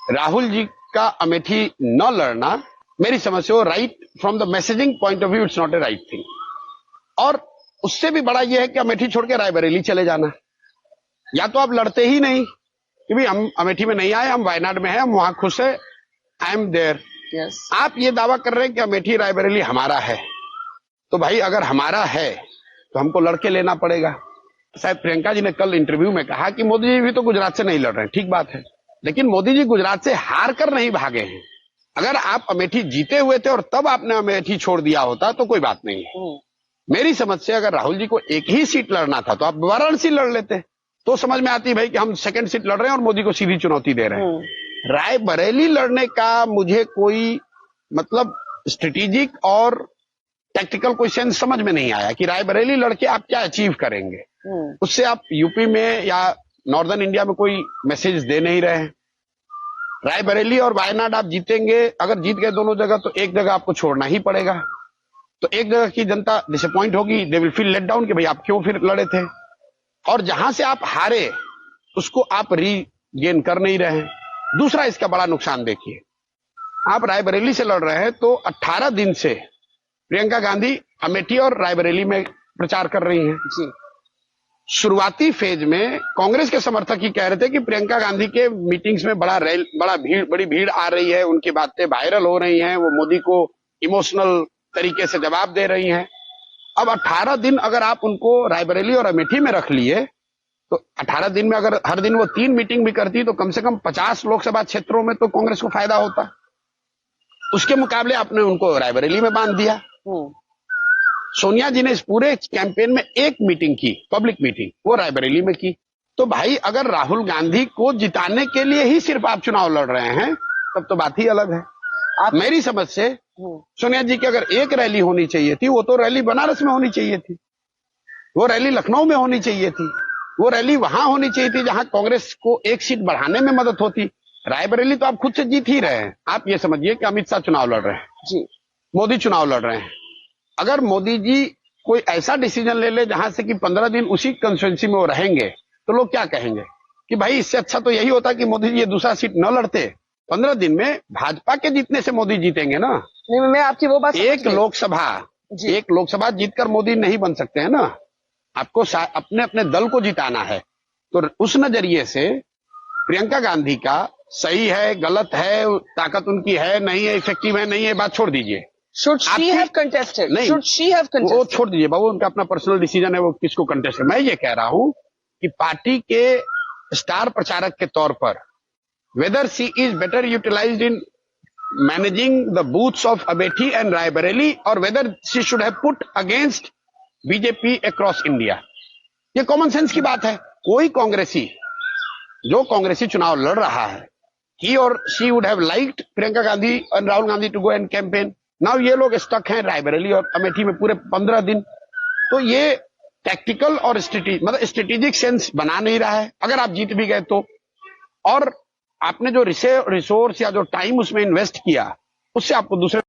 राहुल जी का अमेठी न लड़ना मेरी समझ से वो right from the messaging point of view it's not a right thing. और उससे भी बड़ा यह है कि अमेठी छोड़ के रायबरेली चले जाना, या तो आप लड़ते ही नहीं कि भाई हम अमेठी में नहीं आए, हम वायनाड में हैं, हम वहां खुश है, आई एम देयर। आप ये दावा कर रहे हैं कि अमेठी रायबरेली हमारा है, तो भाई अगर हमारा है तो हमको लड़के लेना पड़ेगा। शायद प्रियंका जी ने कल इंटरव्यू में कहा कि मोदी जी भी तो गुजरात से नहीं लड़ रहे हैं, ठीक बात है, लेकिन मोदी जी गुजरात से हार कर नहीं भागे हैं। अगर आप अमेठी जीते हुए थे और तब आपने अमेठी छोड़ दिया होता तो कोई बात नहीं है। मेरी समझ से अगर राहुल जी को एक ही सीट लड़ना था तो आप वाराणसी लड़ लेते, तो समझ में आती भाई कि हम सेकंड सीट लड़ रहे हैं और मोदी को सीधी चुनौती दे रहे हैं। रायबरेली लड़ने का मुझे कोई मतलब स्ट्रेटेजिक और टैक्टिकल कोई सेंस समझ में नहीं आया कि रायबरेली लड़के आप क्या अचीव करेंगे। उससे आप यूपी में या नॉर्दर्न इंडिया में कोई मैसेज दे नहीं रहे हैं। रायबरेली और वायनाड आप जीतेंगे, अगर जीत गए दोनों जगह तो एक जगह आपको छोड़ना ही पड़ेगा, तो एक जगह की जनता डिसअपॉइंट होगी, they will feel let down कि भाई आप क्यों फिर लड़े थे, और जहां से आप हारे उसको आप रीगेन कर नहीं रहे हैं। दूसरा इसका बड़ा नुकसान देखिए, आप रायबरेली से लड़ रहे हैं तो 18 दिन से प्रियंका गांधी अमेठी और रायबरेली में प्रचार कर रही हैं जी। शुरुआती फेज में कांग्रेस के समर्थक ही कह रहे थे कि प्रियंका गांधी के मीटिंग्स में बड़ी भीड़ आ रही है, उनकी बातें वायरल हो रही हैं, वो मोदी को इमोशनल तरीके से जवाब दे रही हैं। अब 18 दिन अगर आप उनको रायबरेली और अमेठी में रख लिए तो 18 दिन में अगर हर दिन वो 3 मीटिंग भी करती तो कम से कम 50 लोकसभा क्षेत्रों में तो कांग्रेस को फायदा होता। उसके मुकाबले आपने उनको रायबरेली में बांध दिया। सोनिया जी ने इस पूरे कैंपेन में एक मीटिंग की, पब्लिक मीटिंग, वो रायबरेली में की। तो भाई अगर राहुल गांधी को जिताने के लिए ही सिर्फ आप चुनाव लड़ रहे हैं तब तो बात ही अलग है। मेरी समझ से सोनिया जी की अगर एक रैली होनी चाहिए थी, वो तो रैली बनारस में होनी चाहिए थी, वो रैली लखनऊ में होनी चाहिए थी, वो रैली वहां होनी चाहिए थी जहां कांग्रेस को एक सीट बढ़ाने में मदद होती। रायबरेली तो आप खुद से जीत ही रहे हैं। आप ये समझिए कि अमित शाह चुनाव लड़ रहे हैं जी, मोदी चुनाव लड़ रहे हैं। अगर मोदी जी कोई ऐसा डिसीजन ले ले जहां से कि 15 दिन उसी कंस्टिट्यूंसी में वो रहेंगे तो लोग क्या कहेंगे कि भाई इससे अच्छा तो यही होता कि मोदी जी ये दूसरा सीट न लड़ते। 15 दिन में भाजपा के जीतने से मोदी जीतेंगे ना। नहीं, मैं आपकी वो बात एक लोकसभा जीतकर मोदी नहीं बन सकते हैं ना, आपको अपने अपने दल को जिताना है। तो उस नजरिए से प्रियंका गांधी का सही है गलत है, ताकत उनकी है नहीं है, इफेक्टिव है नहीं है, बात छोड़ दीजिए। Should she have contested? नहीं, Should she have contested? वो छोड़ दीजिए बाबू, उनका अपना पर्सनल डिसीजन है वो किसको कंटेस्ट है। मैं ये कह रहा हूं कि पार्टी के स्टार प्रचारक के तौर पर whether she is better utilised in managing the booths of Amethi and Raebareli और whether she should have put against BJP across India, ये कॉमन सेंस की बात है। कोई कांग्रेसी जो कांग्रेसी चुनाव लड़ रहा है, ही और she would have liked Priyanka Gandhi and Rahul Gandhi to go and campaign. Now ये लोग स्टक हैं रायबरेली और अमेठी में पूरे 15 दिन, तो ये टैक्टिकल और स्ट्रेटेजिक सेंस बना नहीं रहा है। अगर आप जीत भी गए तो, और आपने जो रिसोर्स या जो टाइम उसमें इन्वेस्ट किया उससे आपको दूसरे